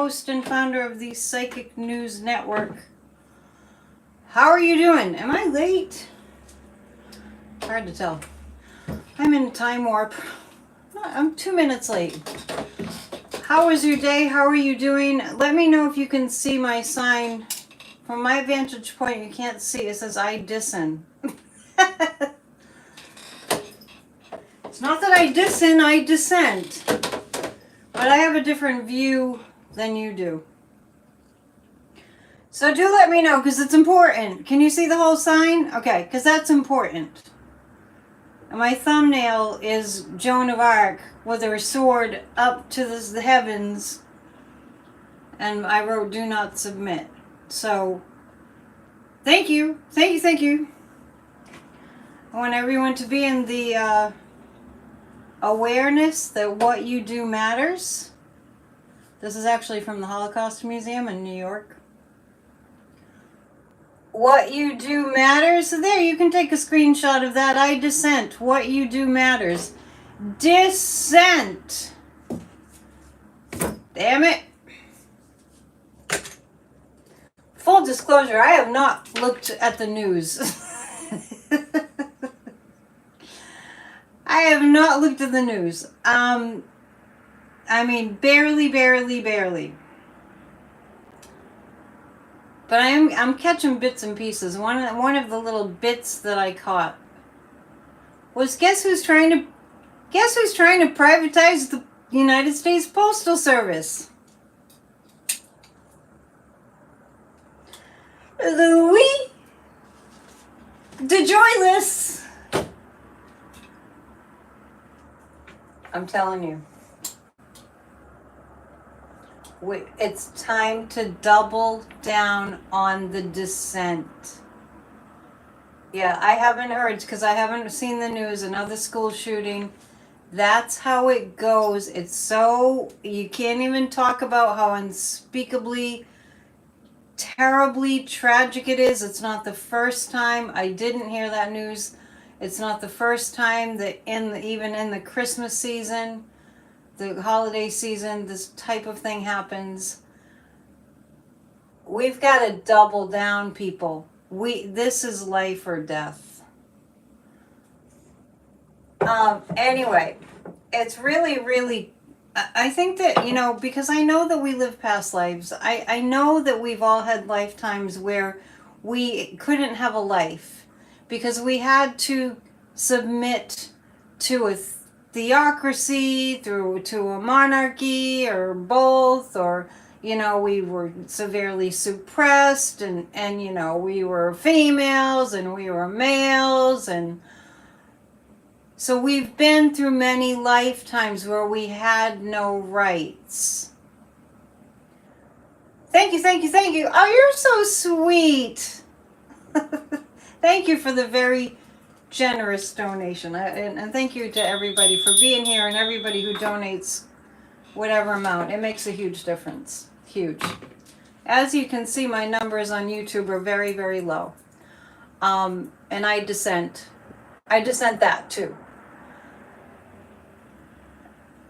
host and founder of the Psychic News Network. How are you doing? Am I late? Hard to tell. I'm in a time warp. I'm 2 minutes late. How was your day? How are you doing? Let me know if you can see my sign. From my vantage point, you can't see. It says I dissent. It's not that I dissent, I dissent. But I have a different view than you do. So do let me know, because it's important. Can you see the whole sign? Okay, because that's important. And my thumbnail is Joan of Arc with her sword up to the heavens. And I wrote, do not submit. So, thank you. Thank you, thank you. I want everyone to be in the awareness that what you do matters. This is actually from the Holocaust Museum in New York. What you do matters. So there, you can take a screenshot of that. I dissent. What you do matters. Dissent. Damn it. Full disclosure, I have not looked at the news. I have not looked at the news. I mean, barely. But I'm catching bits and pieces. One of the little bits that I caught was guess who's trying to privatize the United States Postal Service? Louis DeJoyless. I'm telling you. It's time to double down on the dissent. Yeah, I haven't heard because I haven't seen the news. Another school shooting. That's how it goes. It's so, you can't even talk about how unspeakably, terribly tragic it is. It's not the first time. I didn't hear that news. It's not the first time that even in the Christmas season, the holiday season, this type of thing happens. We've got to double down, people. This is life or death. Anyway, it's really, I think that, because I know that we live past lives. I know that we've all had lifetimes where we couldn't have a life because we had to submit to a theocracy, to a monarchy, or both, or we were severely suppressed, and we were females and we were males, and so we've been through many lifetimes where we had no rights. Thank you. Oh, you're so sweet. Thank you for the very generous donation, and thank you to everybody for being here and everybody who donates whatever amount. It makes a huge difference. Huge. As you can see, my numbers on YouTube are very low, and I dissent that too.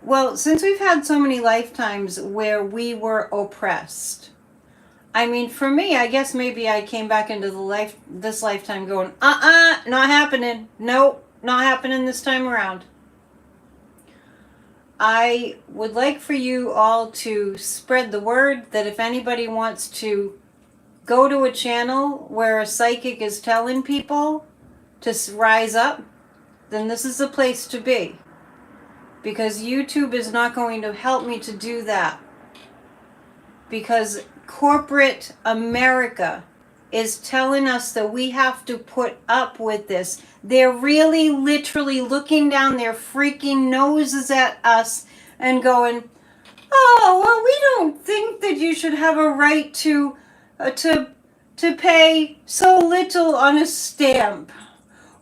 Well, since we've had so many lifetimes where we were oppressed, I mean, for me, I guess maybe I came back into this lifetime going, not happening. Nope, not happening this time around. I would like for you all to spread the word that if anybody wants to go to a channel where a psychic is telling people to rise up, then this is the place to be. Because YouTube is not going to help me to do that. Because corporate America is telling us that we have to put up with this. They're really literally looking down their freaking noses at us and going, oh, well, we don't think that you should have a right to pay so little on a stamp.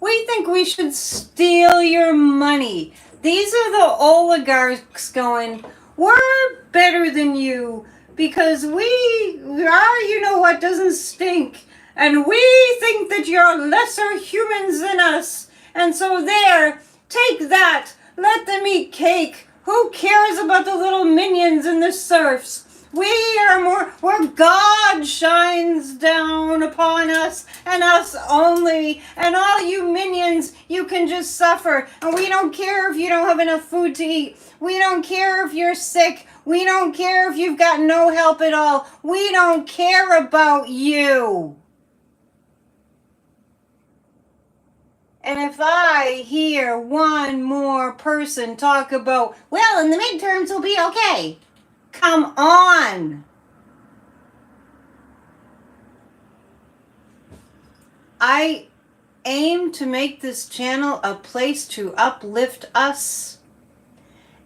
We think we should steal your money. These are the oligarchs going, we're better than you. Because we are, what doesn't stink. And we think that you're lesser humans than us. And so there, take that. Let them eat cake. Who cares about the little minions and the serfs? We are more, where God shines down upon us and us only. And all you minions, you can just suffer. And we don't care if you don't have enough food to eat. We don't care if you're sick. We don't care if you've got no help at all. We don't care about you. And if I hear one more person talk about, well, in the midterms will be okay. Come on. I aim to make this channel a place to uplift us.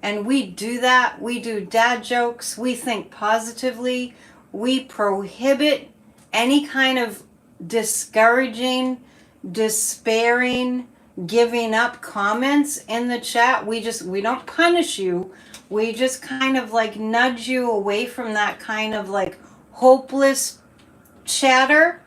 And we do that. We do dad jokes. We think positively. We prohibit any kind of discouraging, despairing, giving up comments in the chat. We don't punish you. We just kind of like nudge you away from that kind of like hopeless chatter.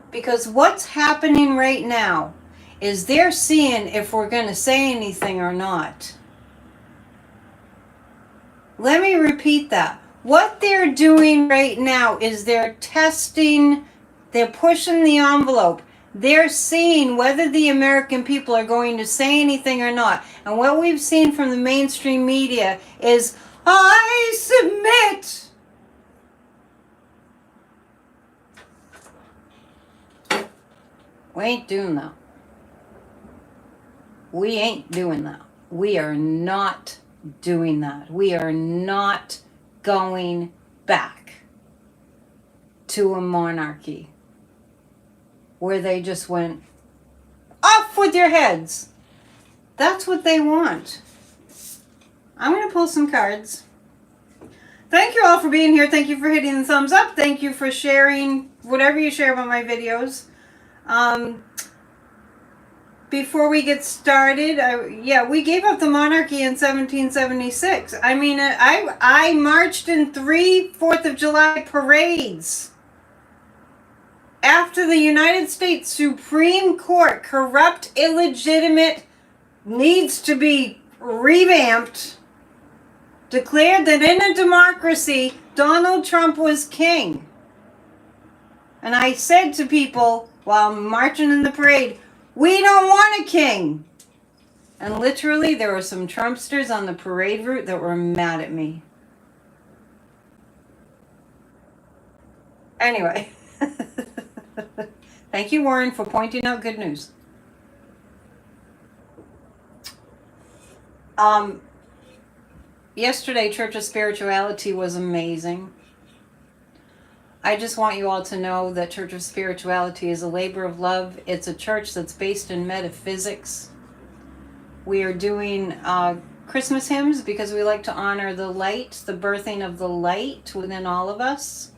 Because what's happening right now is they're seeing if we're going to say anything or not. Let me repeat that. What they're doing right now is they're testing, they're pushing the envelope. They're seeing whether the American people are going to say anything or not. And what we've seen from the mainstream media is, I submit. We ain't doing that. We ain't doing that. We are not doing that. We are not going back to a monarchy where they just went, off with your heads. That's what they want. I'm going to pull some cards. Thank you all for being here. Thank you for hitting the thumbs up. Thank you for sharing whatever you share about my videos. Before we get started, we gave up the monarchy in 1776. I mean, I marched in 3 4th of July parades. After the United States Supreme Court, corrupt, illegitimate, needs to be revamped, declared that in a democracy, Donald Trump was king. And I said to people while marching in the parade, we don't want a king. And literally, there were some Trumpsters on the parade route that were mad at me. Anyway. Thank you, Warren, for pointing out good news. Yesterday, Church of Spirituality was amazing. I just want you all to know that Church of Spirituality is a labor of love. It's a church that's based in metaphysics. We are doing Christmas hymns because we like to honor the light, the birthing of the light within all of us.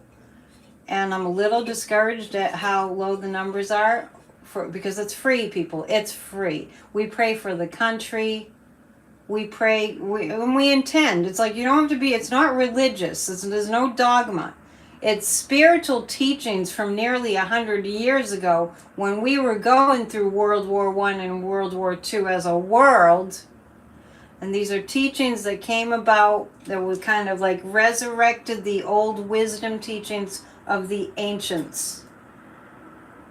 And I'm a little discouraged at how low the numbers are because it's free, people. It's free. We pray for the country. We pray, and we intend. It's like you don't have to be, it's not religious. There's no dogma. It's spiritual teachings from nearly 100 years ago when we were going through World War I and World War II as a world. And these are teachings that came about that was kind of like resurrected the old wisdom teachings of the ancients.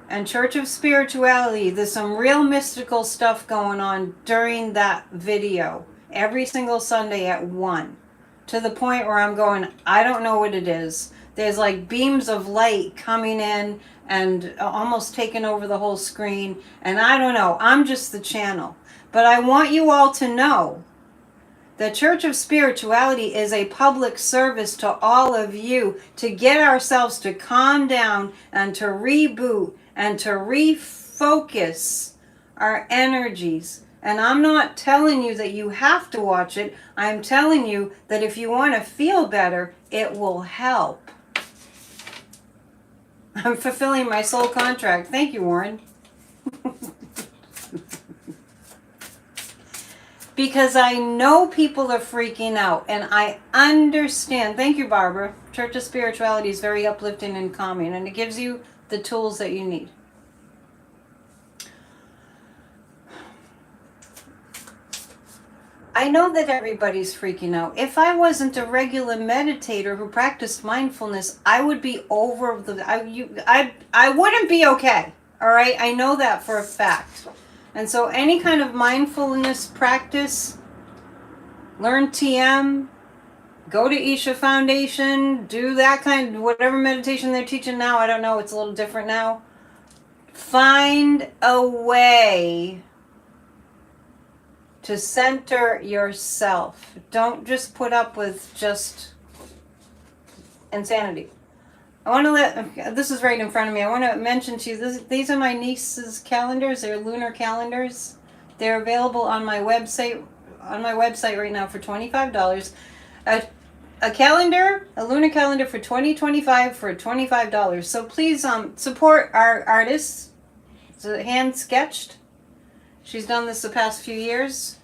And Church of Spirituality, there's some real mystical stuff going on during that video every single Sunday at 1, to the point where I'm going, I don't know what it is. There's like beams of light coming in and almost taking over the whole screen. And I don't know. I'm just the channel. But I want you all to know the Church of Spirituality is a public service to all of you to get ourselves to calm down and to reboot and to refocus our energies. And I'm not telling you that you have to watch it. I'm telling you that if you want to feel better, it will help. I'm fulfilling my soul contract. Thank you, Warren. Because I know people are freaking out, and I understand. Thank you, Barbara. Church of Spirituality is very uplifting and calming, and it gives you the tools that you need. I know that everybody's freaking out. If I wasn't a regular meditator who practiced mindfulness, I would be over the. I wouldn't be okay. All right, I know that for a fact. And so, any kind of mindfulness practice, learn TM, go to Isha Foundation, do that kind of whatever meditation they're teaching now. I don't know. It's a little different now. Find a way to center yourself. Don't just put up with just insanity. I want to this is right in front of me. I want to mention to you, these are my niece's calendars. They're lunar calendars. They're available on my website right now for $25. A calendar, a lunar calendar for 2025 for $25. So please support our artists. It's hand sketched. She's done this the past few years.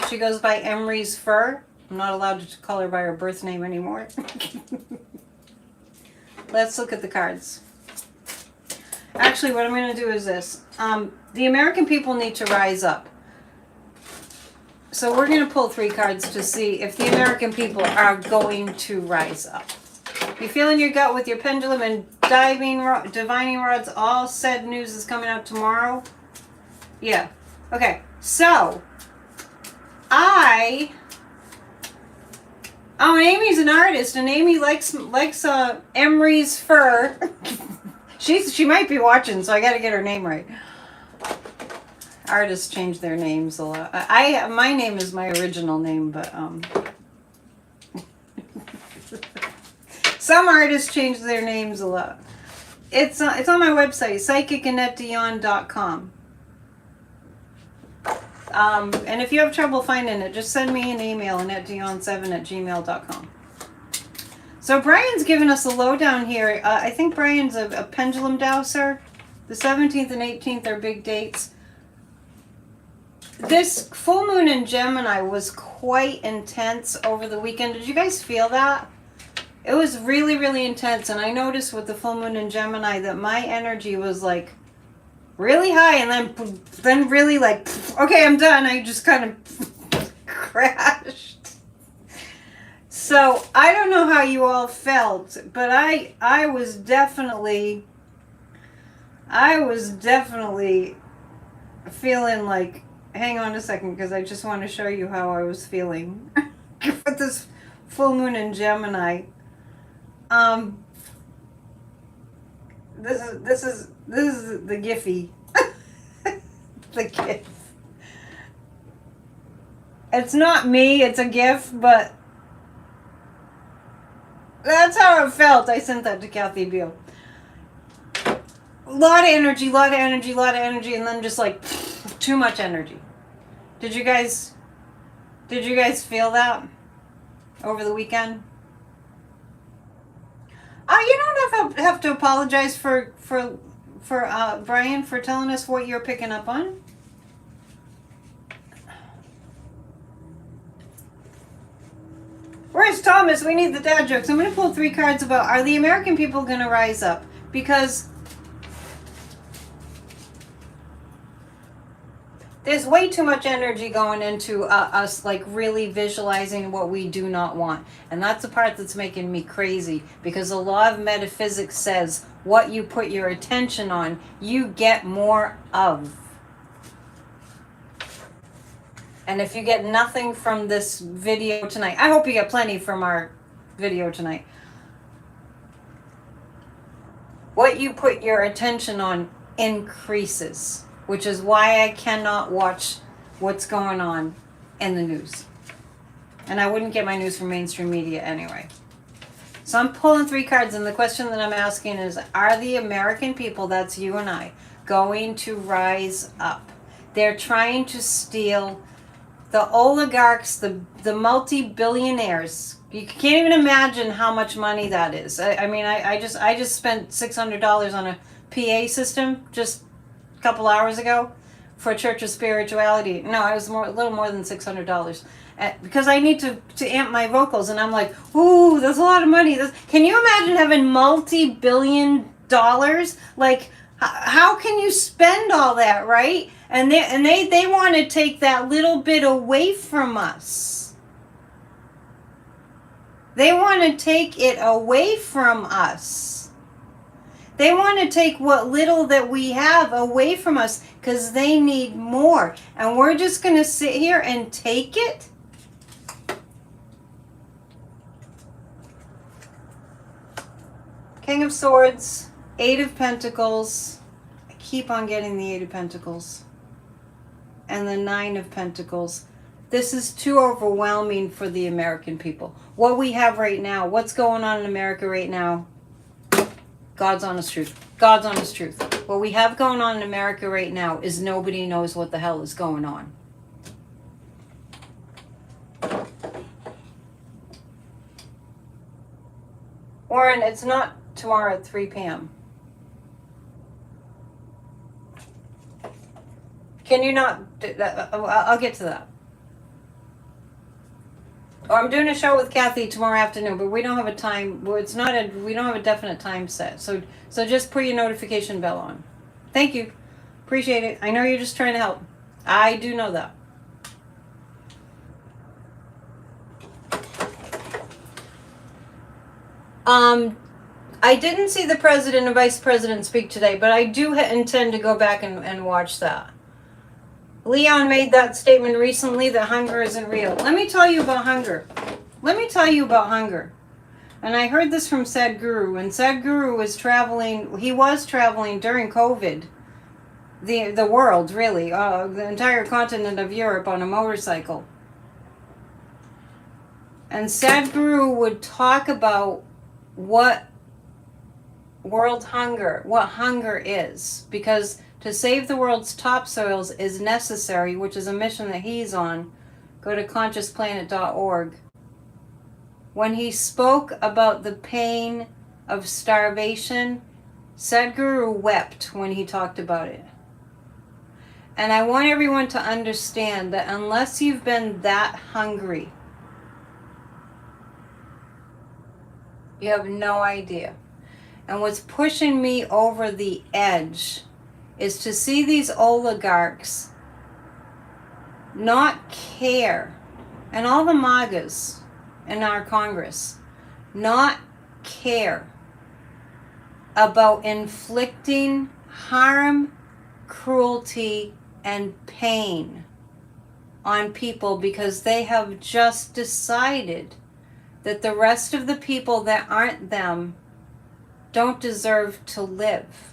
She goes by Emery's Fur. I'm not allowed to call her by her birth name anymore. Let's look at the cards. Actually, what I'm going to do is this. The American people need to rise up. So we're going to pull 3 cards to see if the American people are going to rise up. You feel in your gut with your pendulum and divining rods, all said news is coming out tomorrow? Yeah. Okay, so and Amy's an artist, and Amy likes Emery's Fur. She might be watching, so I got to get her name right. Artists change their names a lot. My name is my original name, but some artists change their names a lot. It's on my website, psychicannetteDion.com. And if you have trouble finding it, just send me an email, AnnetteDion7@gmail.com. So Brian's given us a lowdown here. I think Brian's a pendulum dowser. The 17th and 18th are big dates. This full moon in Gemini was quite intense over the weekend. Did you guys feel that? It was really, really intense. And I noticed with the full moon in Gemini that my energy was like really high, and then really like, okay, I'm done. I just kind of crashed. So I don't know how you all felt, but I was definitely feeling like, hang on a second, because I just want to show you how I was feeling with this full moon in Gemini. This is the Giphy. The GIF. It's not me, it's a GIF, but that's how it felt. I sent that to Kathy Beale. A lot of energy, and then just like too much energy. Did you guys feel that over the weekend? You don't have to apologize for Brian for telling us what you're picking up on. Where's Thomas? We need the dad jokes. I'm going to pull 3 cards about, are the American people going to rise up? Because there's way too much energy going into us like really visualizing what we do not want. And that's the part that's making me crazy, because the law of metaphysics says what you put your attention on, you get more of. And if you get nothing from this video tonight, I hope you get plenty from our video tonight. What you put your attention on increases, which is why I cannot watch what's going on in the news. And I wouldn't get my news from mainstream media anyway. So I'm pulling 3 cards, and the question that I'm asking is, are the American people, that's you and I, going to rise up? They're trying to steal the oligarchs, the multi-billionaires. You can't even imagine how much money that is. I just spent $600 on a PA system just a couple hours ago for a Church of Spirituality. No, it was a little more than $600. Because I need to amp my vocals, and I'm like, ooh, that's a lot of money. Can you imagine having multi-billion dollars? Like, how can you spend all that, right? And they want to take that little bit away from us. They want to take it away from us. They want to take what little that we have away from us because they need more. And we're just going to sit here and take it? King of Swords, Eight of Pentacles. I keep on getting the Eight of Pentacles. And the Nine of Pentacles. This is too overwhelming for the American people. What we have right now, what's going on in America right now, God's honest truth. God's honest truth. What we have going on in America right now is nobody knows what the hell is going on. Warren, it's not tomorrow at 3 p.m. Can you not? I'll get to that. Oh, I'm doing a show with Kathy tomorrow afternoon, but we don't have a time. Well, it's not a. We don't have a definite time set. So just put your notification bell on. Thank you. Appreciate it. I know you're just trying to help. I do know that. I didn't see the president and vice president speak today, but I do intend to go back and watch that. Leon made that statement recently that hunger isn't real. Let me tell you about hunger. Let me tell you about hunger. And I heard this from Sadhguru. And Sadhguru was traveling, he was traveling during COVID, the world really, the entire continent of Europe on a motorcycle. And Sadhguru would talk about what world hunger, what hunger is. Because to save the world's topsoils is necessary, which is a mission that he's on. Go to consciousplanet.org. When he spoke about the pain of starvation, Sadhguru wept when he talked about it. And I want everyone to understand that unless you've been that hungry, you have no idea. And what's pushing me over the edge is to see these oligarchs not care, and all the MAGAs in our Congress not care about inflicting harm, cruelty, and pain on people because they have just decided that the rest of the people that aren't them don't deserve to live.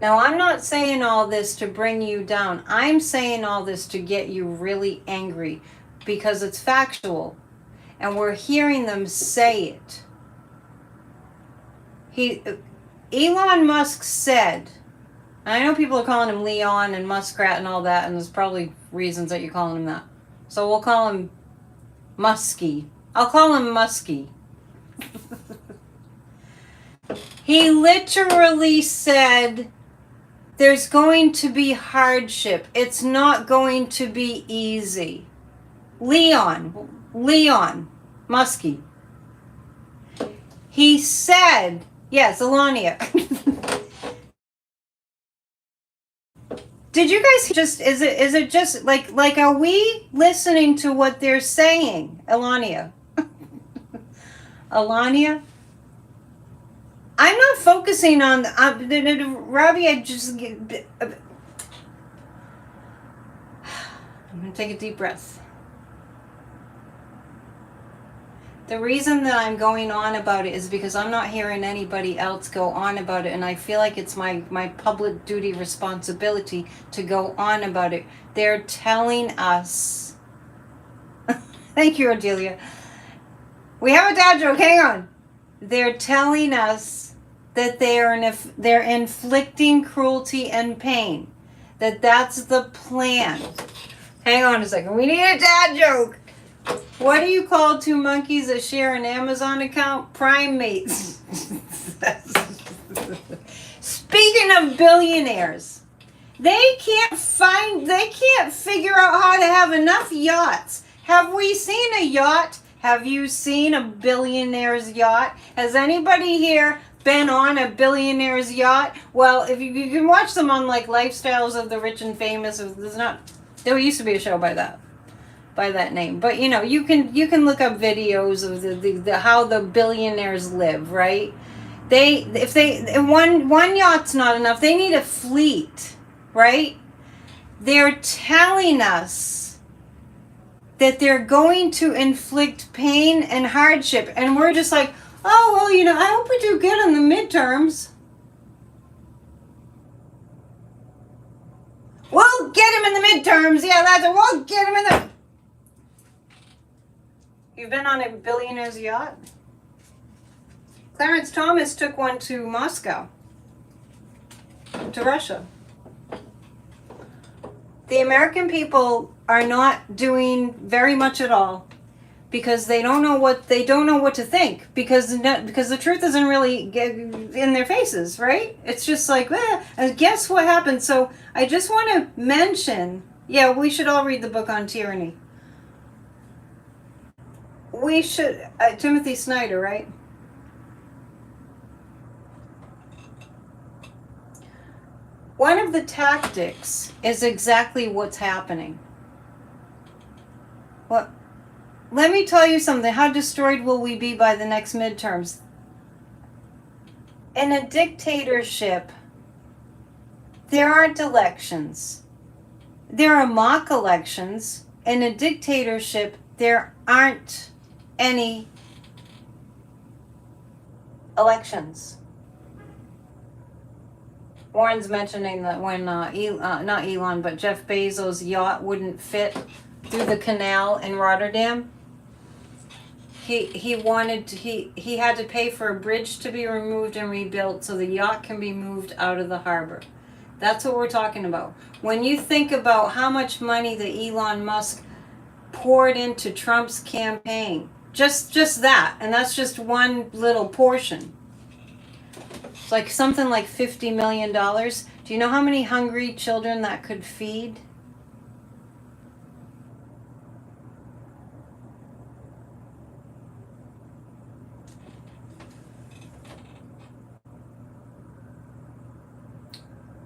Now, I'm not saying all this to bring you down. I'm saying all this to get you really angry because it's factual. And we're hearing them say it. Elon Musk said, and I know people are calling him Leon and Muskrat and all that, and there's probably reasons that you're calling him that. So we'll call him Muskie. I'll call him Muskie. He literally said, there's going to be hardship. It's not going to be easy. Leon, Muskie. He said, yes, Elania. Did you guys just, is it just, like, are we listening to what they're saying? Elania. Elania? I'm not focusing on Robbie. I'm going to take a deep breath. The reason that I'm going on about it is because I'm not hearing anybody else go on about it, and I feel like it's my public duty responsibility to go on about it. They're telling us. Thank you, Adelia. We have a dad joke. Hang on. They're telling us that they're inflicting cruelty and pain. That's the plan. Hang on a second. We need a dad joke. What do you call two monkeys that share an Amazon account? Primates. Speaking of billionaires, they can't figure out how to have enough yachts. Have we seen a yacht? Have you seen a billionaire's yacht? Has anybody here been on a billionaire's yacht? Well, if you can watch them on like Lifestyles of the Rich and Famous, there used to be a show by that name, but you know, you can look up videos of the how the billionaires live, right? If one yacht's not enough, they need a fleet, right? They're telling us that they're going to inflict pain and hardship, and we're just like, oh, well, you know, I hope we do good on the midterms. We'll get him in the midterms. Yeah, we'll get him in the... You've been on a billionaire's yacht? Clarence Thomas took one to Moscow, to Russia. The American people are not doing very much at all because they don't know what to think, because the truth isn't really in their faces, right? It's just like, and guess what happened? So I just want to mention, yeah, we should all read the book on tyranny. We should, Timothy Snyder, right? One of the tactics is exactly what's happening. What? Let me tell you something. How destroyed will we be by the next midterms? In a dictatorship, there aren't elections. There are mock elections. In a dictatorship, there aren't any elections. Warren's mentioning that when not Elon, but Jeff Bezos' yacht wouldn't fit through the canal in Rotterdam, he had to pay for a bridge to be removed and rebuilt so the yacht can be moved out of the harbor. That's what we're talking about. When you think about how much money that Elon Musk poured into Trump's campaign, just that, and that's just one little portion. It's like something like $50 million. Do you know how many hungry children that could feed?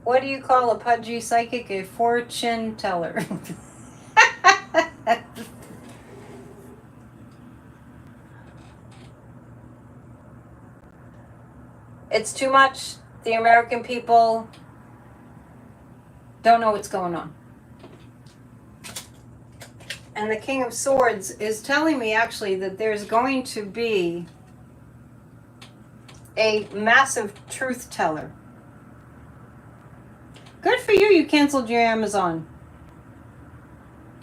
What do you call a pudgy psychic? A fortune teller. It's too much. The American people don't know what's going on. And the King of Swords is telling me actually that there's going to be a massive truth teller. Good for you, you canceled your Amazon.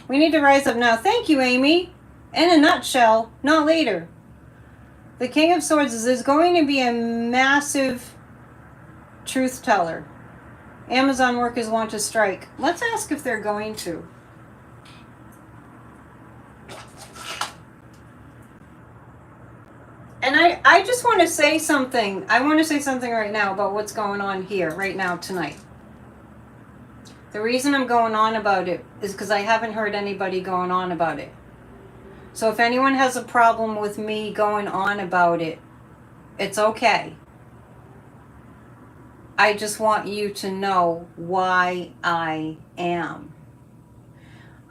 We need to rise up now. Thank you, Amy. In a nutshell, not later. The King of Swords is there's going to be a massive truth teller. Amazon workers want to strike. Let's ask if they're going to. And I just want to say something. I want to say something right now about what's going on here right now tonight. The reason I'm going on about it is because I haven't heard anybody going on about it. So if anyone has a problem with me going on about it, it's okay. I just want you to know why I am.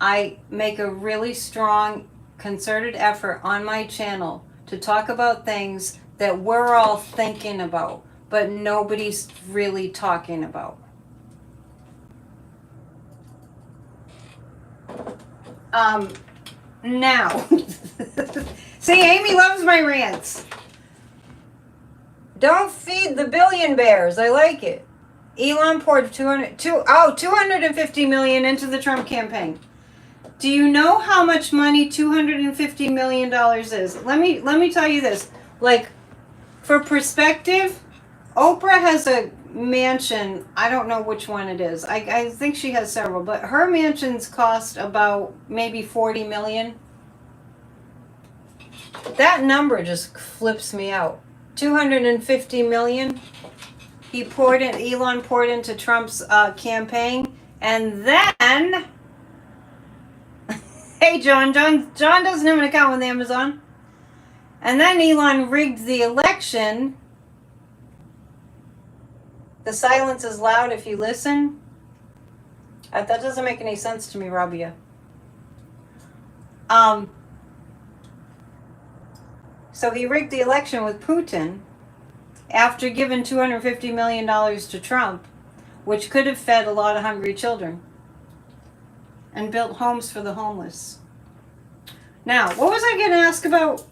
I make a really strong, concerted effort on my channel to talk about things that we're all thinking about, but nobody's really talking about. Now, see, Amy loves my rants. Don't feed the billion bears. I like it. Elon poured $250 million into the Trump campaign. Do you know how much money $250 million is? Let me tell you this. Like, for perspective, Oprah has a mansion. I don't know which one it is. I think she has several, but her mansions cost about maybe $40 million. That number just flips me out. $250 million. Elon poured into Trump's campaign, and then hey, John doesn't have an account with Amazon. And then Elon rigged the election The silence is loud if you listen. That doesn't make any sense to me, Rabia. So he rigged the election with Putin after giving $250 million to Trump, which could have fed a lot of hungry children and built homes for the homeless. Now, what was I going to ask about?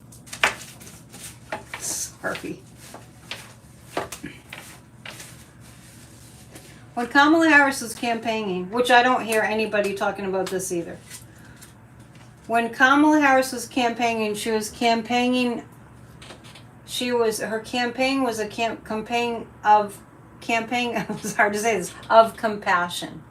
Sorry. When Kamala Harris was campaigning, which I don't hear anybody talking about this either. When Kamala Harris was campaigning, her campaign was a campaign of it's hard to say this, of compassion.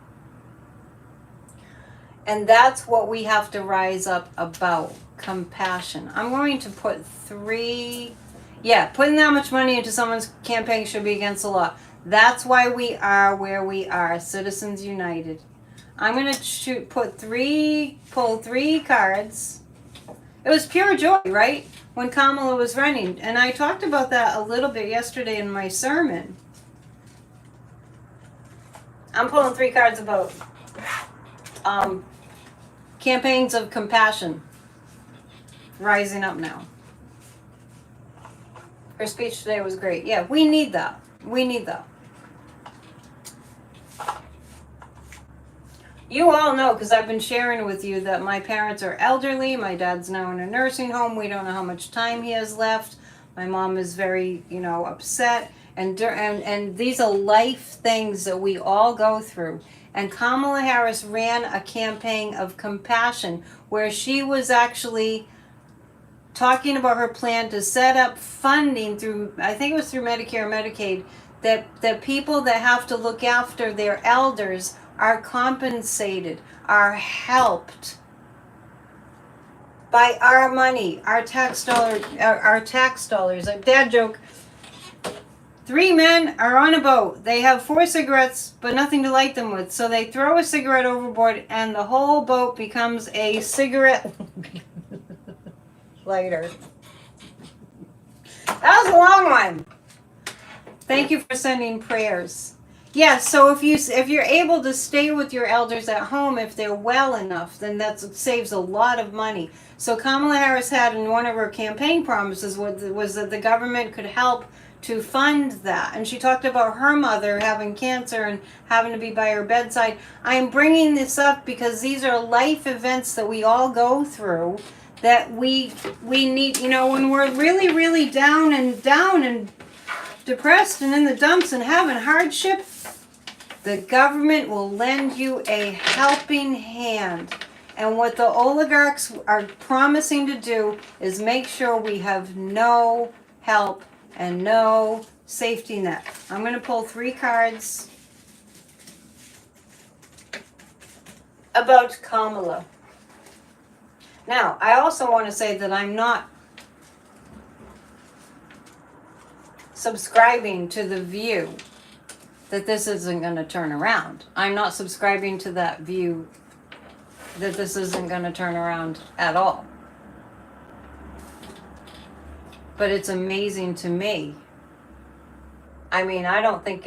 And that's what we have to rise up about, compassion. I'm going to put putting that much money into someone's campaign should be against the law. That's why we are where we are, Citizens United. I'm going to pull three cards. It was pure joy, right? When Kamala was running. And I talked about that a little bit yesterday in my sermon. I'm pulling 3 cards about campaigns of compassion rising up now. Her speech today was great. Yeah, we need that. We need that. You all know, because I've been sharing with you, that my parents are elderly. My dad's now in a nursing home. We don't know how much time he has left. My mom is very, upset. And these are life things that we all go through. And Kamala Harris ran a campaign of compassion where she was actually talking about her plan to set up funding through, I think it was through Medicare or Medicaid, that people that have to look after their elders are compensated, are helped by our money, our tax dollars. A dad joke. 3 men are on a boat. They have 4 cigarettes, but nothing to light them with. So they throw a cigarette overboard, and the whole boat becomes a cigarette lighter. That was a long one. Thank you for sending prayers. Yes, so if you're able to stay with your elders at home, if they're well enough, then that saves a lot of money. So Kamala Harris had in one of her campaign promises was that the government could help to fund that. And she talked about her mother having cancer and having to be by her bedside. I'm bringing this up because these are life events that we all go through that we need, when we're really, really down and depressed and in the dumps and having hardship, the government will lend you a helping hand. And what the oligarchs are promising to do is make sure we have no help and no safety net. I'm going to pull 3 cards about Kamala. Now, I also want to say that I'm not subscribing to the view that this isn't going to turn around. I'm not subscribing to that view that this isn't going to turn around at all. But it's amazing to me. I mean, I don't think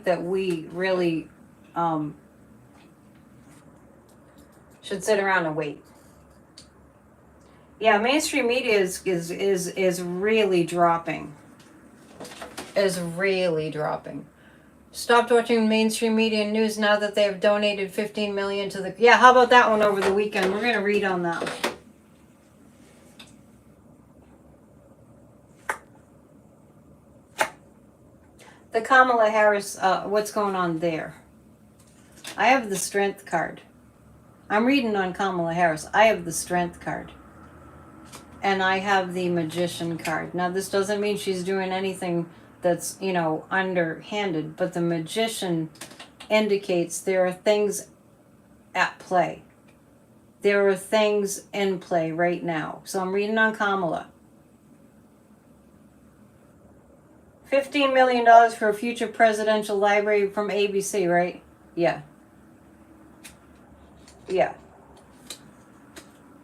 that we really should sit around and wait. Yeah, mainstream media is really dropping. Is really dropping. Stopped watching mainstream media and news now that they have donated $15 million to the... Yeah, how about that one over the weekend? We're going to read on that one. The Kamala Harris, what's going on there? I have the Strength card. I'm reading on Kamala Harris. I have the Strength card. And I have the Magician card. Now, this doesn't mean she's doing anything that's, underhanded, but the Magician indicates there are things at play. There are things in play right now. So I'm reading on Kamala. $15 million for a future presidential library from ABC, right? Yeah. Yeah.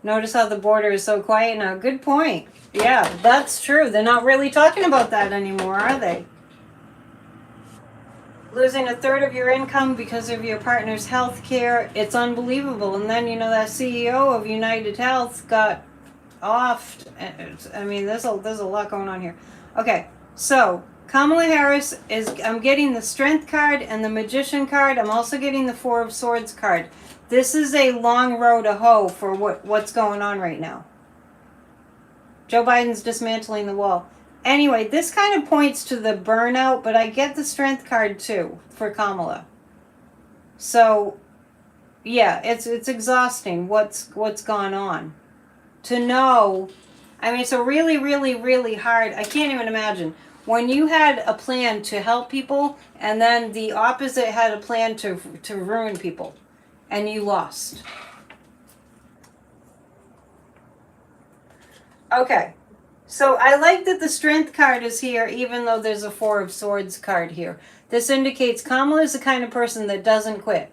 Notice how the border is so quiet now. Good point. Yeah, that's true. They're not really talking about that anymore, are they? losing a third of your income because of your partner's health care. It's unbelievable. And then, that CEO of United Health got off. I mean, there's a lot going on here. Okay, so Kamala Harris I'm getting the Strength card and the Magician card. I'm also getting the Four of Swords card. This is a long road to hoe for what's going on right now. Joe Biden's dismantling the wall. Anyway, this kind of points to the burnout, but I get the Strength card too for Kamala. So, yeah, it's exhausting what's gone on. To know, I mean, it's a really, really, really hard, I can't even imagine. When you had a plan to help people, and then the opposite had a plan to ruin people, and you lost. Okay. So I like that the Strength card is here, even though there's a Four of Swords card here. This indicates Kamala is the kind of person that doesn't quit.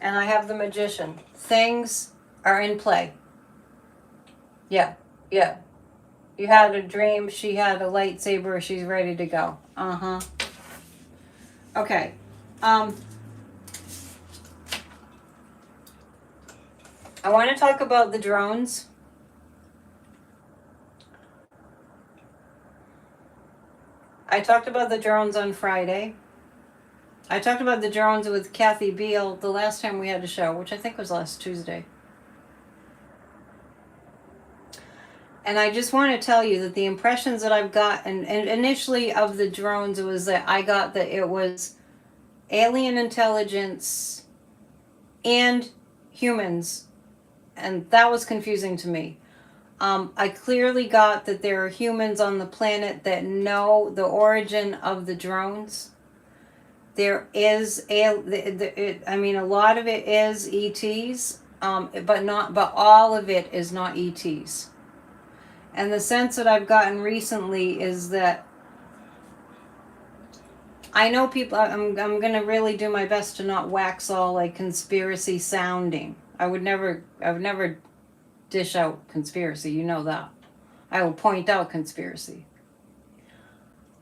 And I have the Magician. Things are in play. Yeah, yeah. You had a dream, she had a lightsaber, she's ready to go. Uh-huh. Okay. I want to talk about the drones. I talked about the drones on Friday. I talked about the drones with Kathy Beale the last time we had a show, which I think was last Tuesday. And I just want to tell you that the impressions that I've gotten, and initially of the drones, it was that I got that it was alien intelligence and humans. And that was confusing to me. I clearly got that there are humans on the planet that know the origin of the drones. There is I mean, a lot of it is ETs, but all of it is not ETs. And the sense that I've gotten recently is that I know people. I'm gonna really do my best to not wax all like conspiracy sounding. I would never dish out conspiracy, you know that. I will point out conspiracy.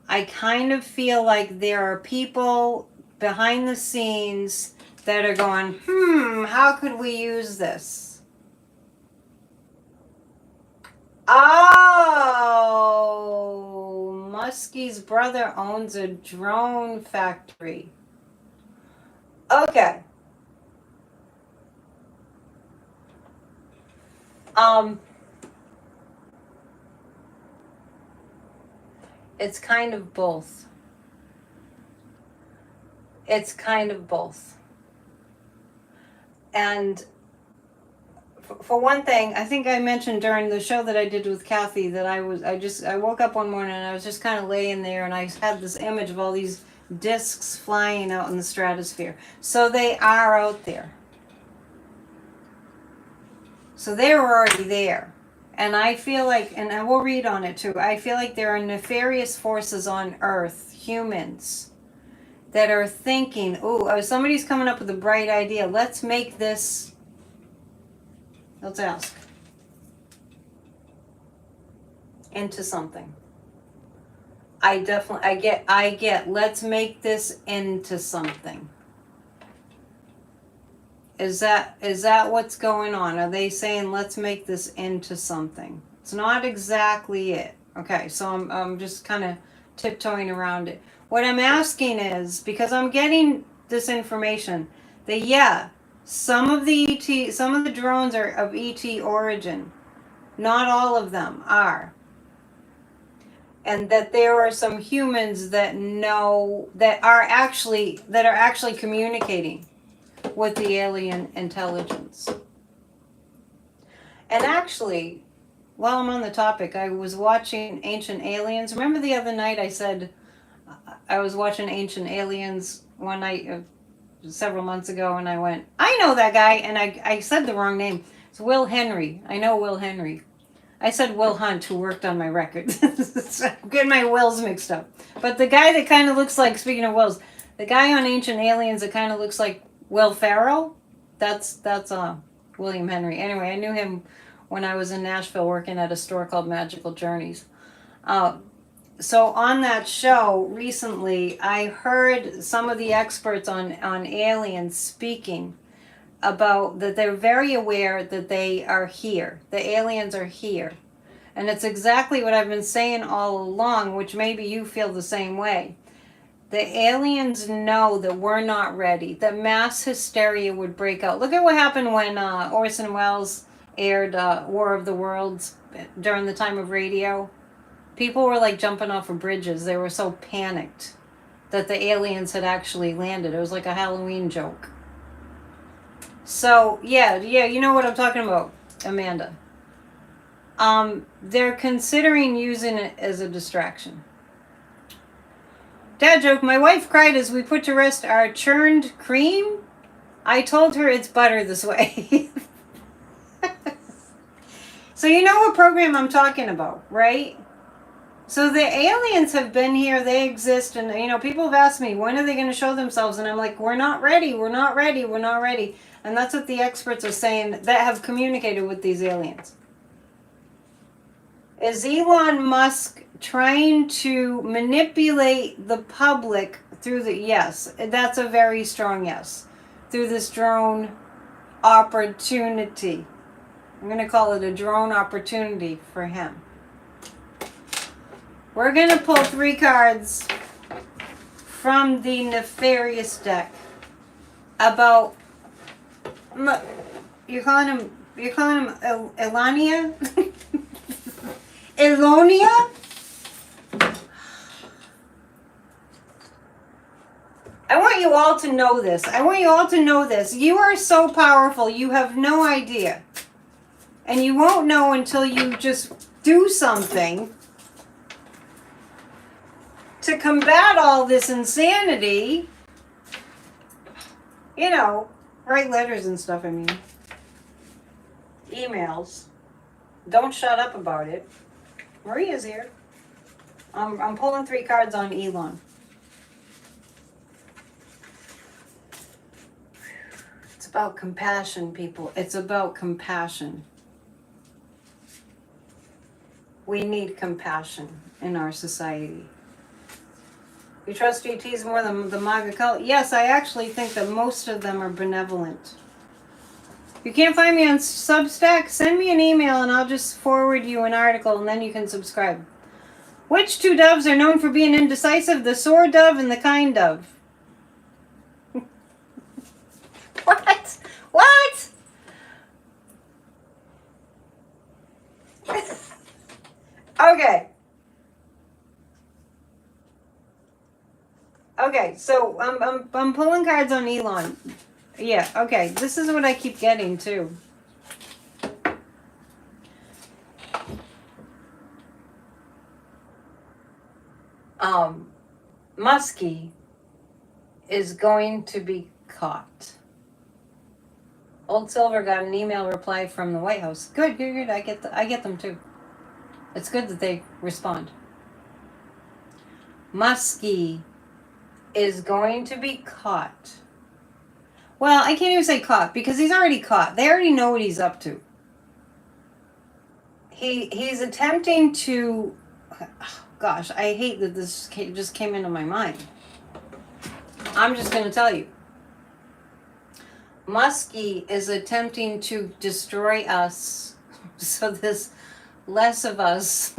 I kind of feel like there are people behind the scenes that are going, how could we use this? Oh, Muskie's brother owns a drone factory. Okay. It's kind of both. It's kind of both. And for one thing, I think I mentioned during the show that I did with Kathy that I woke up one morning and I was just kind of laying there and I had this image of all these discs flying out in the stratosphere. So they are out there. So they were already there. And I feel like, and I will read on it too, I feel like there are nefarious forces on Earth, humans, that are thinking, somebody's coming up with a bright idea. Let's make this, let's ask, into something. I get, let's make this into something. Is that what's going on? Are they saying let's make this into something? It's not exactly it. Okay, so I'm just kind of tiptoeing around it. What I'm asking is, because I'm getting this information, that some of the drones are of ET origin. Not all of them are. And that there are some humans that are actually communicating with the alien intelligence. And actually, while I'm on the topic, I was watching Ancient Aliens. Remember the other night I said I was watching Ancient Aliens one night several months ago, and I went, I know that guy, and I said the wrong name. It's Will Henry. I know Will Henry. I said Will Hunt, who worked on my record. I'm getting my Wills mixed up. But the guy that kind of looks like, speaking of Wills, the guy on Ancient Aliens that kind of looks like Will Ferrell, that's William Henry. Anyway, I knew him when I was in Nashville working at a store called Magical Journeys. so on that show recently, I heard some of the experts on aliens speaking about that they're very aware that they are here. The aliens are here. And it's exactly what I've been saying all along, which maybe you feel the same way. The aliens know that we're not ready, that mass hysteria would break out. Look at what happened when Orson Welles aired War of the Worlds during the time of radio. People were like jumping off of bridges. They were so panicked that the aliens had actually landed. It was like a Halloween joke. So, yeah, you know what I'm talking about, Amanda. They're considering using it as a distraction. Dad joke, my wife cried as we put to rest our churned cream. I told her it's butter this way. So you know what program I'm talking about, right? So the aliens have been here, they exist, and you know, people have asked me, when are they going to show themselves? And I'm like, we're not ready, we're not ready, we're not ready. And that's what the experts are saying that have communicated with these aliens. Is Elon Musk trying to manipulate the public through the, yes, that's a very strong yes, through this drone opportunity. I'm going to call it a drone opportunity for him. We're going to pull 3 cards from the nefarious deck about, you're calling him Elania? Elonia? I want you all to know this. I want you all to know this. You are so powerful. You have no idea. And you won't know until you just do something to combat all this insanity. You know, write letters and stuff, I mean. Emails. Don't shut up about it. Maria's here. I'm pulling 3 cards on Elon. It's about compassion, people. It's about compassion. We need compassion in our society. You trust GTs more than the MAGA cult? Yes, I actually think that most of them are benevolent. If you can't find me on Substack, send me an email and I'll just forward you an article and then you can subscribe. Which 2 doves are known for being indecisive? The soar dove and the kind dove. What? What? Okay. Okay, so I'm pulling cards on Elon. Yeah, okay. This is what I keep getting too. Muskie is going to be caught. Old Silver got an email reply from the White House. Good. I get them too. It's good that they respond. Muskie is going to be caught. Well, I can't even say caught because he's already caught. They already know what he's up to. He's attempting to, oh gosh, I hate that this just came into my mind. I'm just going to tell you. Muskie is attempting to destroy us so there's less of us.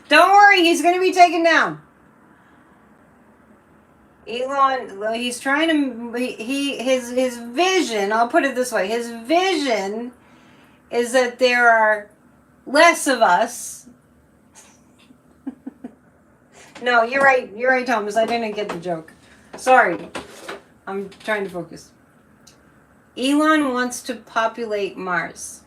Don't worry, he's going to be taken down. Elon, he's trying to, his vision, I'll put it this way, his vision is that there are less of us. No, you're right, Thomas, I didn't get the joke. Sorry, I'm trying to focus. Elon wants to populate Mars.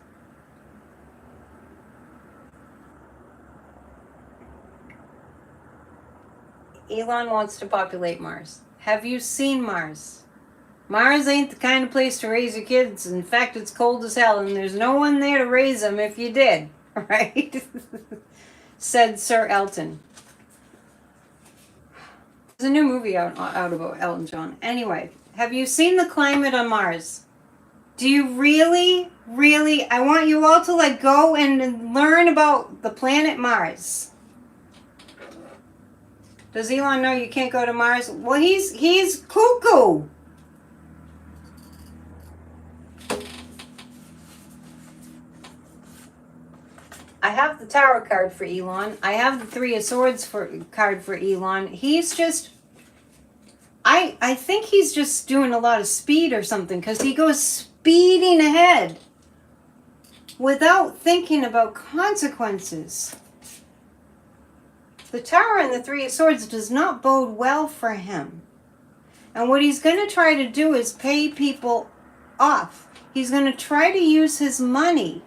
Elon wants to populate Mars. Have you seen Mars? Mars ain't the kind of place to raise your kids. In fact, it's cold as hell, and there's no one there to raise them if you did. Right? Said Sir Elton. There's a new movie out about Elton John. Anyway, have you seen the climate on Mars? Do you really really, I want you all to like go and learn about the planet Mars. Does Elon know you can't go to Mars? Well, he's cuckoo. I have the Tower card for Elon. I have the Three of Swords card for Elon. He's just, I think he's just doing a lot of speed or something, because he goes speeding ahead without thinking about consequences. The Tower and the Three of Swords does not bode well for him. And what he's going to try to do is pay people off. He's going to try to use his money.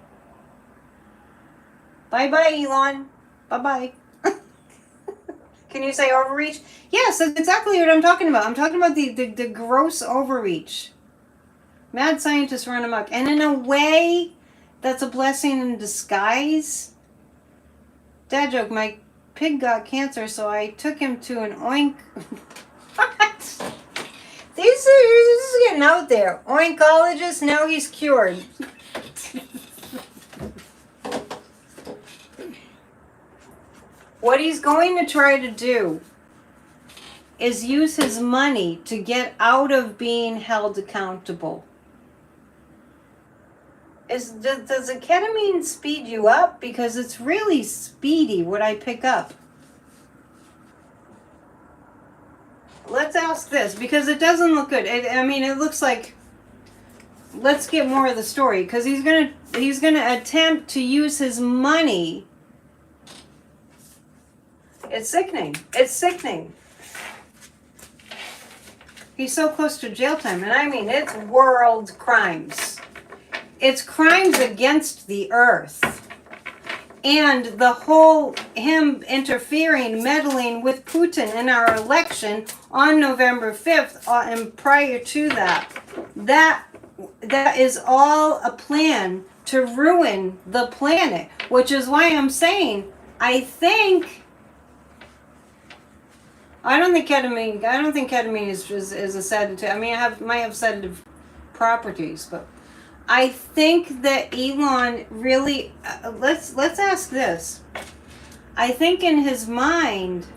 Bye-bye, Elon. Bye-bye. Can you say overreach? Yes, that's exactly what I'm talking about. I'm talking about the gross overreach. Mad scientists run amok. And in a way, that's a blessing in disguise. Dad joke, my pig got cancer, so I took him to an oink... What? This is getting out there. Oinkologist, now he's cured. What he's going to try to do is use his money to get out of being held accountable. Does the ketamine speed you up? Because it's really speedy what I pick up. Let's ask this, because it doesn't look good. It looks like, let's get more of the story, because he's gonna attempt to use his money. It's sickening. It's sickening. He's so close to jail time, and I mean, it's world crimes. It's crimes against the earth. And the whole, him interfering, meddling with Putin in our election on November 5th, and prior to that is all a plan to ruin the planet, which is why I'm saying, I don't think ketamine is a sedative. I mean, might have sedative properties, but I think that Elon really, let's ask this. I think in his mind,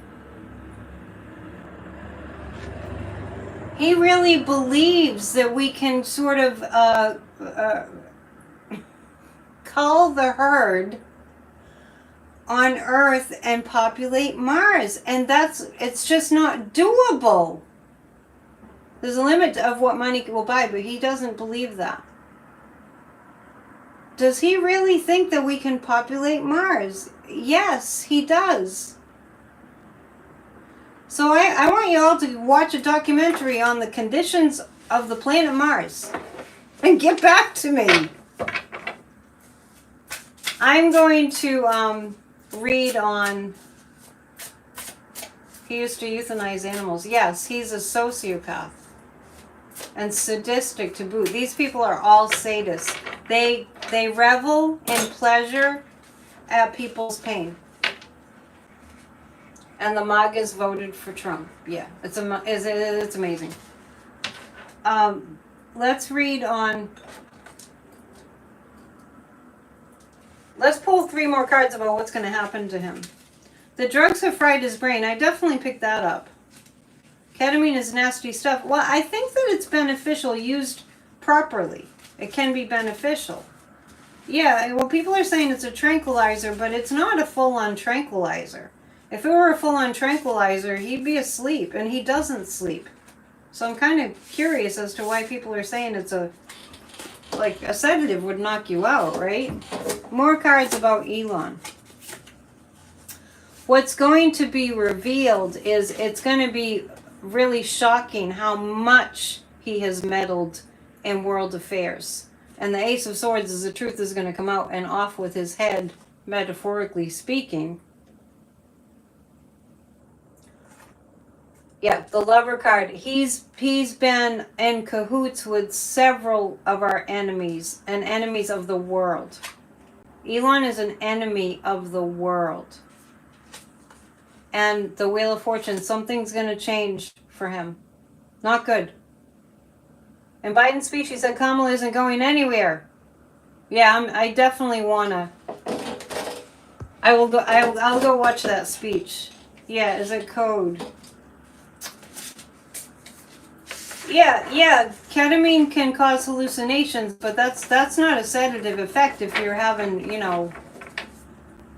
he really believes that we can sort of cull the herd on Earth and populate Mars, and it's just not doable. There's a limit of what money will buy, but he doesn't believe that. Does he really think that we can populate Mars? Yes, he does. So I want you all to watch a documentary on the conditions of the planet Mars and get back to me. I'm going to read on, he used to euthanize animals. Yes, he's a sociopath and sadistic to boot. These people are all sadists. They revel in pleasure at people's pain. And the MAGAs voted for Trump. Yeah, it's amazing. Let's read on. Let's pull 3 more cards about what's going to happen to him. The drugs have fried his brain. I definitely picked that up. Ketamine is nasty stuff. Well, I think that it's beneficial used properly. It can be beneficial. Yeah, well, people are saying it's a tranquilizer, but it's not a full-on tranquilizer. If it were a full-on tranquilizer, he'd be asleep, and he doesn't sleep. So I'm kind of curious as to why people are saying it's a sedative would knock you out, right? More cards about Elon. What's going to be revealed is it's going to be really shocking how much he has meddled in world affairs. And the Ace of Swords is the truth is going to come out and off with his head, metaphorically speaking. Yeah, the Lover card. He's been in cahoots with several of our enemies and enemies of the world. Elon is an enemy of the world. And the Wheel of Fortune, something's going to change for him. Not good. In Biden's speech, he said Kamala isn't going anywhere. Yeah, I definitely wanna. I will go. I'll go watch that speech. Yeah, is it code? Yeah, yeah. Ketamine can cause hallucinations, but that's not a sedative effect if you're having,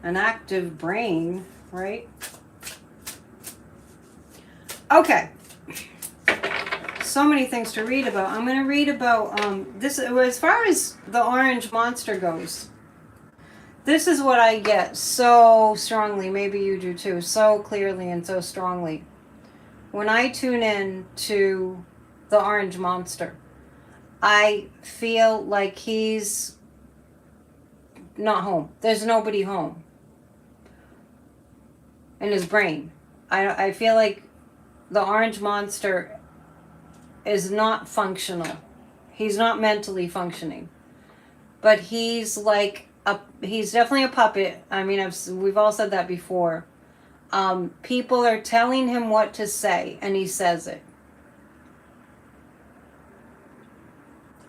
an active brain, right? Okay. So many things to read about. I'm going to read about this as far as the orange monster goes. This is what I get so strongly. Maybe you do too. So clearly and so strongly. When I tune in to the orange monster, I feel like he's not home. There's nobody home in his brain. I feel like the orange monster is not functional. He's not mentally functioning. But he's like he's definitely a puppet. I mean, we've all said that before. People are telling him what to say, and he says it.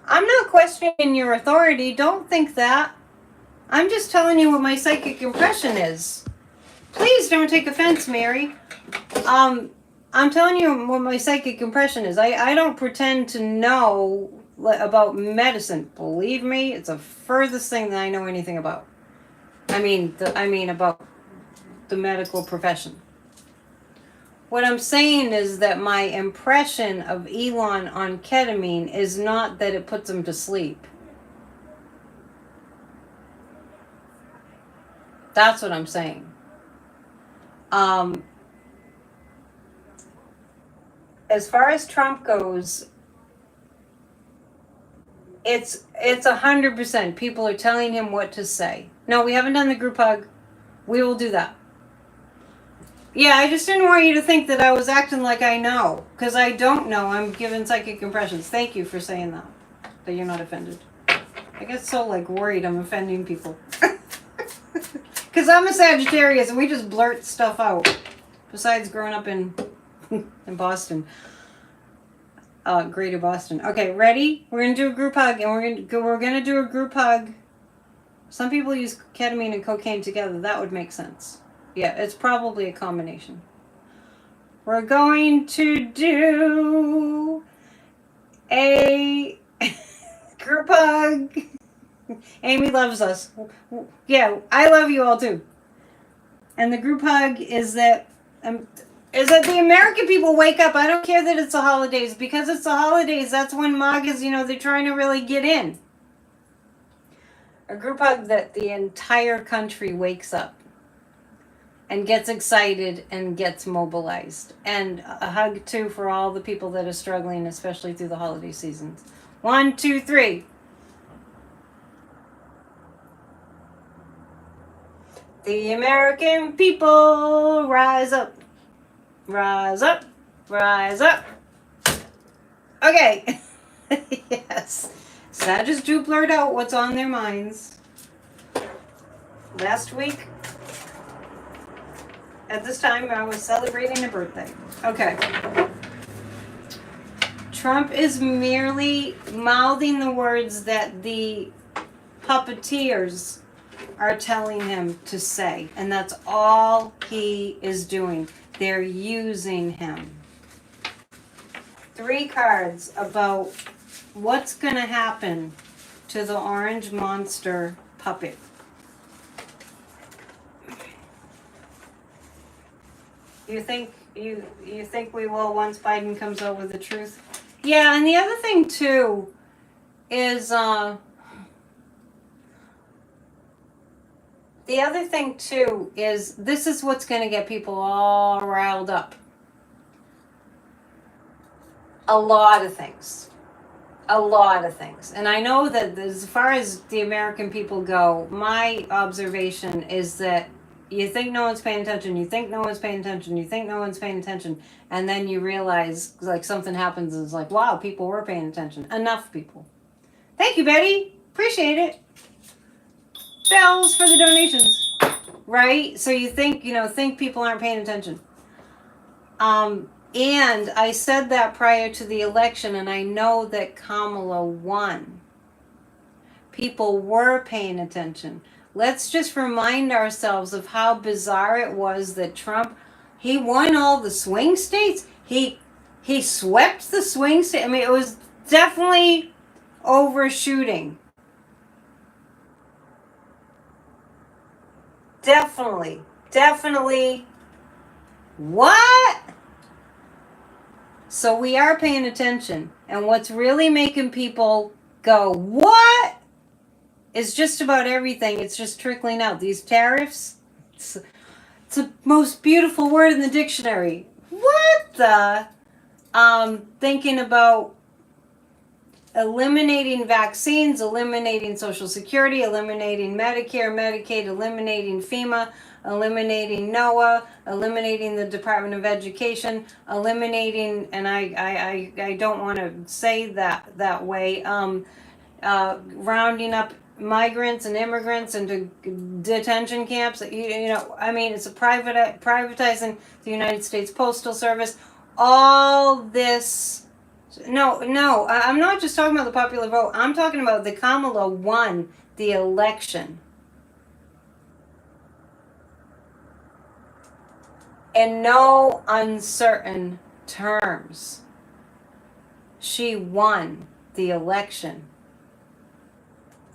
I'm not questioning your authority. Don't think that. I'm just telling you what my psychic impression is. Please don't take offense, Mary. I'm telling you what my psychic impression is. I don't pretend to know about medicine. Believe me, it's the furthest thing that I know anything about. I mean about the medical profession. What I'm saying is that my impression of Elon on ketamine is not that it puts him to sleep. That's what I'm saying. As far as Trump goes, it's 100%. People are telling him what to say. No, we haven't done the group hug. We will do that. Yeah, I just didn't want you to think that I was acting like I know, because I don't know. I'm giving psychic impressions. Thank you for saying that you're not offended. I get so worried I'm offending people. Because I'm a Sagittarius and we just blurt stuff out. Besides growing up in Boston. Greater Boston. Okay, ready? We're going to do a group hug, and we're going to do a group hug. Some people use ketamine and cocaine together. That would make sense. Yeah, it's probably a combination. We're going to do a group hug. Amy loves us. Yeah, I love you all too. And the group hug is that the American people wake up. I don't care that it's the holidays, because it's the holidays. That's when MAGA's, they're trying to really get in. A group hug that the entire country wakes up and gets excited and gets mobilized. And a hug too for all the people that are struggling, especially through the holiday seasons. 1, 2, 3. The American people rise up. Rise up. Rise up. Okay. Yes. Sagittarius do blurt out what's on their minds. Last week, at this time, I was celebrating a birthday. Okay. Trump is merely mouthing the words that the puppeteers are telling him to say. And that's all he is doing. They're using him. 3 cards about what's going to happen to the orange monster puppet. You think we will once Biden comes out with the truth? Yeah, and the other thing too is this is what's going to get people all riled up. A lot of things. And I know that as far as the American people go, my observation is that you think no one's paying attention, you think no one's paying attention, you think no one's paying attention, and then you realize something happens and it's like, wow, people were paying attention. Enough people. Thank you, Betty. Appreciate it. Bells for the donations. Right? So you think people aren't paying attention. And I said that prior to the election, and I know that Kamala won. people were paying attention. Let's just remind ourselves of how bizarre it was that Trump, he won all the swing states. He swept the swing state. I mean, it was definitely overshooting. Definitely. What? So we are paying attention. And what's really making people go, what? Is just about everything. It's just trickling out. These tariffs, it's the most beautiful word in the dictionary. What the? Thinking about eliminating vaccines, eliminating Social Security, eliminating Medicare, Medicaid, eliminating FEMA, eliminating NOAA, eliminating the Department of Education, eliminating, and I don't want to say that way, rounding up migrants and immigrants into detention camps. You know, I mean, it's privatizing the United States Postal Service. All this. No, I'm not just talking about the popular vote. I'm talking about the Kamala won the election. In no uncertain terms. She won the election.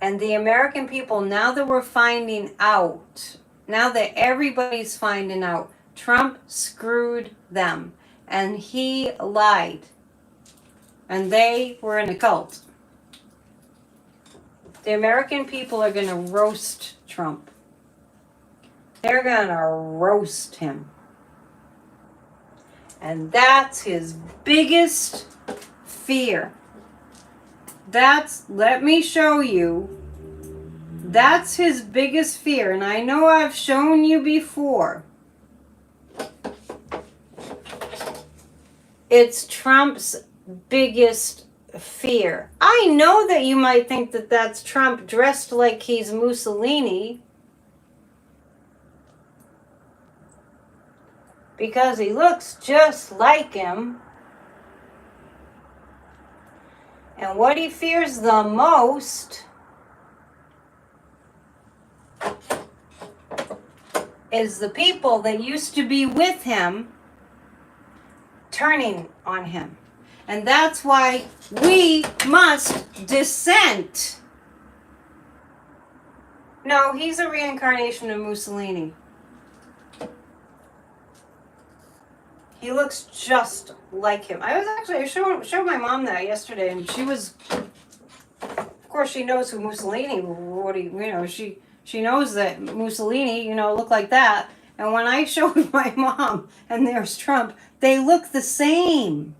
And the American people, now that we're finding out, now that everybody's finding out, Trump screwed them. And he lied. And they were in a cult. The American people are going to roast Trump. They're going to roast him. And that's his biggest fear. Let me show you. That's his biggest fear. And I know I've shown you before. It's Trump's biggest fear. I know that you might think that that's Trump dressed like he's Mussolini. Because he looks just like him. And what he fears the most is the people that used to be with him turning on him. And that's why we must dissent. No, he's a reincarnation of Mussolini. He looks just like him. I showed my mom that yesterday, and she was, of course, she knows who Mussolini. She knows that Mussolini, looked like that. And when I showed my mom, and there's Trump, they look the same.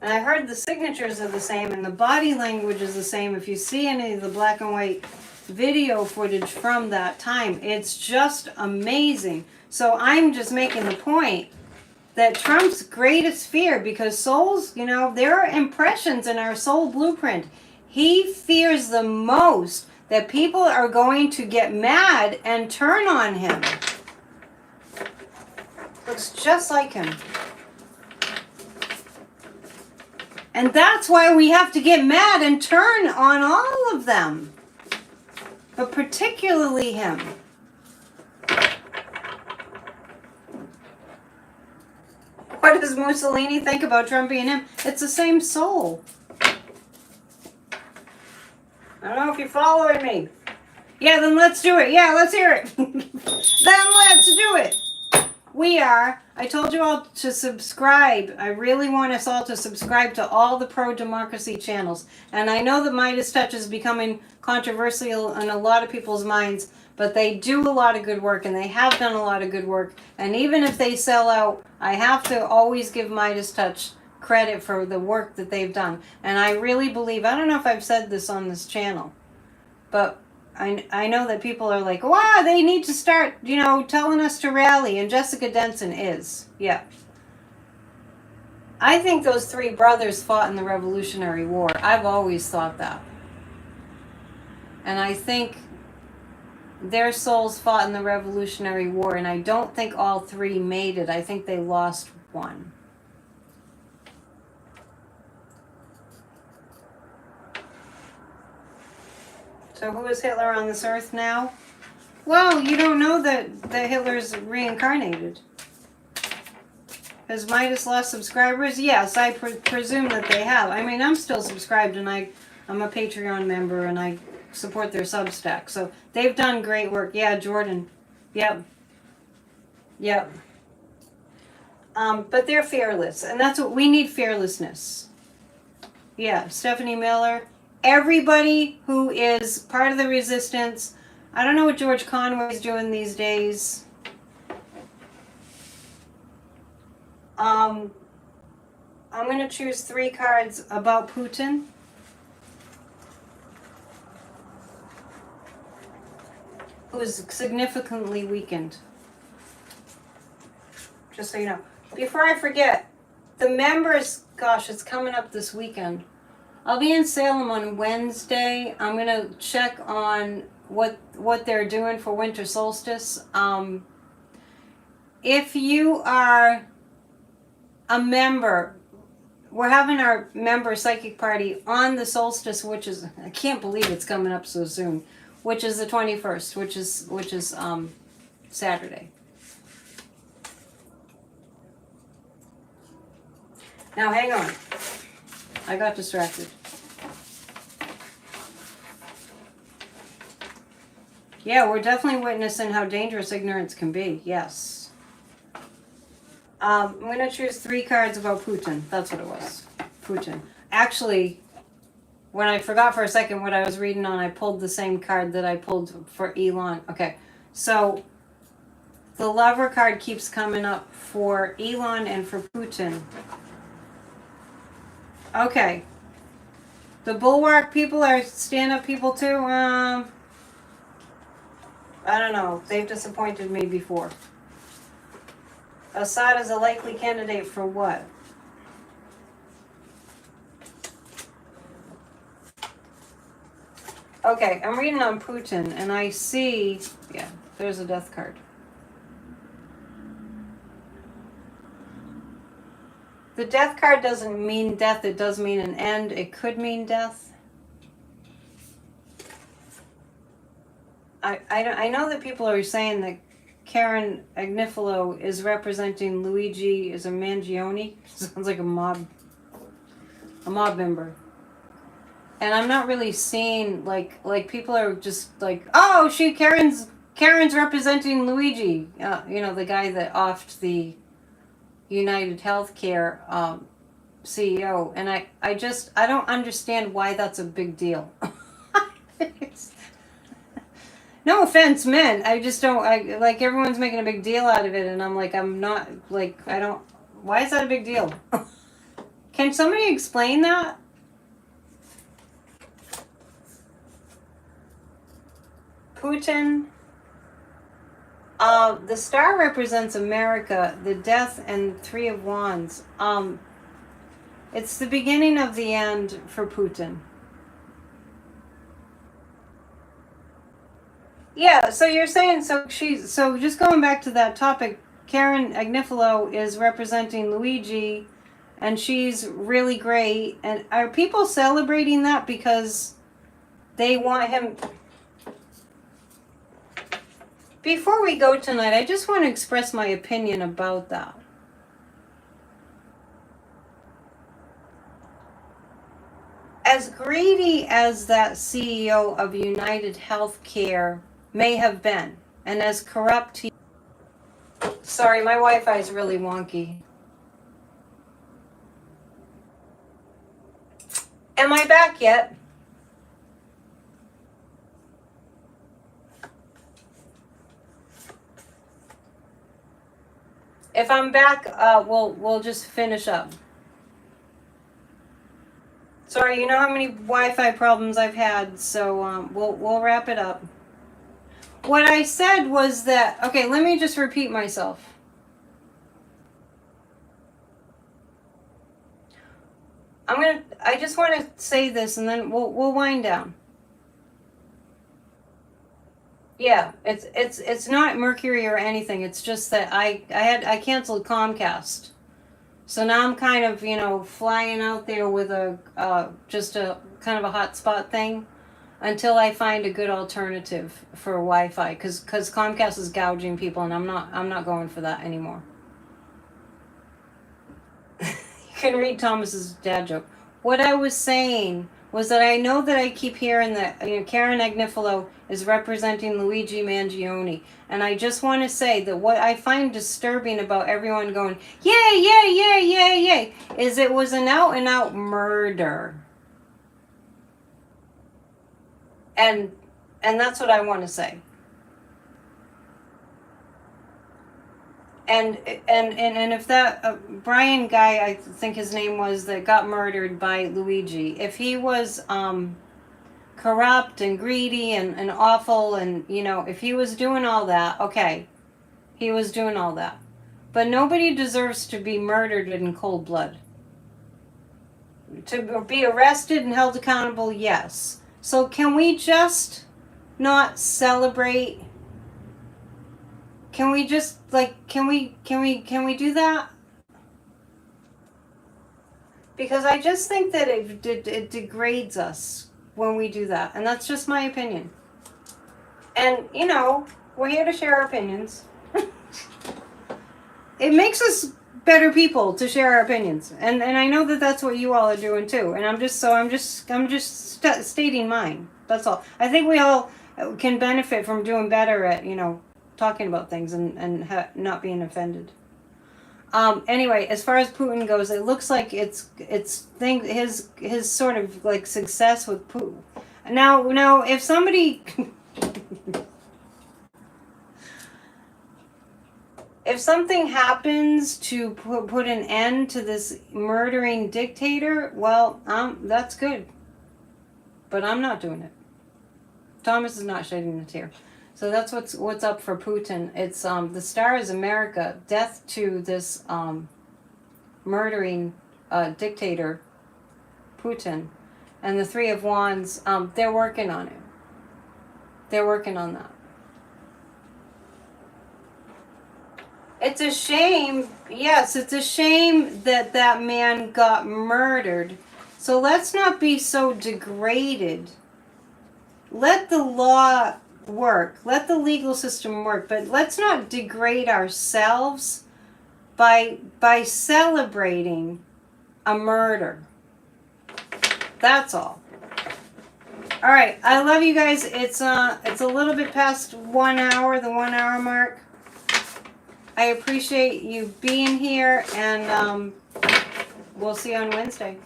And I heard the signatures are the same, and the body language is the same. If you see any of the black and white video footage from that time, it's just amazing. So I'm just making the point that Trump's greatest fear, because souls, there are impressions in our soul blueprint. He fears the most that people are going to get mad and turn on him. Looks just like him. And that's why we have to get mad and turn on all of them. But particularly him. What does Mussolini think about Trump being him? It's the same soul. I don't know if you're following me. Yeah, then let's do it. Yeah, let's hear it. Then let's do it. I told you all to subscribe. I really want us all to subscribe to all the pro-democracy channels. And I know that Midas Touch is becoming controversial in a lot of people's minds, but they do a lot of good work, and they have done a lot of good work. And even if they sell out, I have to always give Midas Touch credit for the work that they've done. And I really believe, I don't know if I've said this on this channel, but I know that people are like, wow, they need to start, telling us to rally. And Jessica Denson is. Yeah. I think those three brothers fought in the Revolutionary War. I've always thought that. And I think their souls fought in the Revolutionary War. And I don't think all three made it. I think they lost one. So who is Hitler on this earth now? Well, you don't know that Hitler's reincarnated. Has Midas lost subscribers? Yes, I presume that they have. I mean, I'm still subscribed, and I'm a Patreon member, and I support their Substack. So they've done great work. Yeah, Jordan. Yep. Yep. But they're fearless, and that's what we need, fearlessness. Yeah, Stephanie Miller. Everybody who is part of the resistance. I don't know what George Conway's doing these days. I'm going to choose 3 cards about Putin. Who is significantly weakened. Just so you know. Before I forget, the members, gosh, it's coming up this weekend. I'll be in Salem on Wednesday. I'm going to check on what they're doing for winter solstice. If you are a member, we're having our member psychic party on the solstice, which is, I can't believe it's coming up so soon, which is the 21st, which is Saturday. Now hang on. I got distracted. Yeah, we're definitely witnessing how dangerous ignorance can be. Yes. I'm going to choose 3 cards about Putin. That's what it was. Putin. Actually, when I forgot for a second what I was reading on, I pulled the same card that I pulled for Elon. Okay. So, the Lover card keeps coming up for Elon and for Putin. Okay. The Bulwark people are stand-up people too. I don't know. They've disappointed me before. Assad is a likely candidate for what? Okay, I'm reading on Putin, and I see... Yeah, there's a death card. The death card doesn't mean death. It does mean an end. It could mean death. I know that people are saying that Karen Agnifilo is representing Luigi as a Mangione. Sounds like a mob member. And I'm not really seeing like people are just like, oh, Karen's representing Luigi. You know, the guy that offed the United Healthcare CEO, and I don't understand why that's a big deal. No offense, men. I just don't. Like everyone's making a big deal out of it, and I'm like, I'm not like I don't. Why is that a big deal? Can somebody explain that? Putin. The star represents America, the death, and 3 of Wands. It's the beginning of the end for Putin. Yeah, so you're saying, so just going back to that topic, Karen Agnifilo is representing Luigi, and she's really great. And are people celebrating that because they want him? Before we go tonight, I just want to express my opinion about that. As greedy as that CEO of United Healthcare may have been, and as corrupt he... Sorry, my Wi-Fi is really wonky. Am I back yet? If I'm back, we'll just finish up. Sorry, you know how many Wi-Fi problems I've had, so we'll wrap it up. What I said was that, okay, let me just repeat myself. I just want to say this, and then we'll wind down. Yeah, it's not Mercury or anything. It's just that I canceled Comcast, so now I'm kind of flying out there with just a kind of a hotspot thing. until I find a good alternative for Wi-Fi, because Comcast is gouging people, and I'm not going for that anymore. You can read Thomas's dad joke. What I was saying was that I know that I keep hearing that Karen Agnifilo is representing Luigi Mangione, and I just want to say that what I find disturbing about everyone going yay, yay, yay, yay, yay, is it was an out and out murder. And that's what I want to say. And if that Brian guy, I think his name was, that got murdered by Luigi, if he was corrupt and greedy and awful, and if he was doing all that, okay, he was doing all that. But nobody deserves to be murdered in cold blood. To be arrested and held accountable, yes. So can we just not celebrate? Can we just can we do that? Because I just think that it degrades us when we do that, and that's just my opinion. And we're here to share our opinions. It makes us better people to share our opinions, and I know that that's what you all are doing too. And I'm just stating mine. That's all. I think we all can benefit from doing better at talking about things and not being offended. Anyway, as far as Putin goes, it looks like his sort of like success with Putin. Now, if somebody if something happens to put an end to this murdering dictator, well, that's good. But I'm not doing it. Thomas is not shedding a tear. So that's what's up for Putin. It's the star is America. Death to this murdering dictator, Putin, and the Three of Wands. They're working on it. They're working on that. It's a shame. Yes, it's a shame that that man got murdered. So let's not be so degraded. Let the law work. Let the legal system work. But let's not degrade ourselves by celebrating a murder. That's all. All right. I love you guys. It's a little bit past 1 hour, the 1 hour mark. I appreciate you being here, and we'll see you on Wednesday.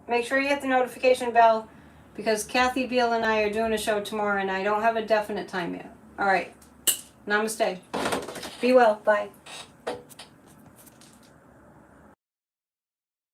Make sure you hit the notification bell, because Kathy Beal and I are doing a show tomorrow, and I don't have a definite time yet. All right. Namaste. Be well. Bye.